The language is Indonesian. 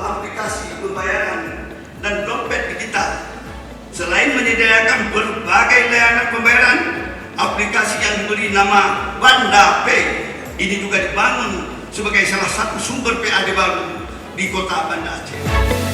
sebuah aplikasi pembayaran dan dompet digital. Selain menyediakan berbagai layanan pembayaran, aplikasi yang diberi nama Banda Pay ini juga dibangun sebagai salah satu sumber PAD baru di Kota Banda Aceh.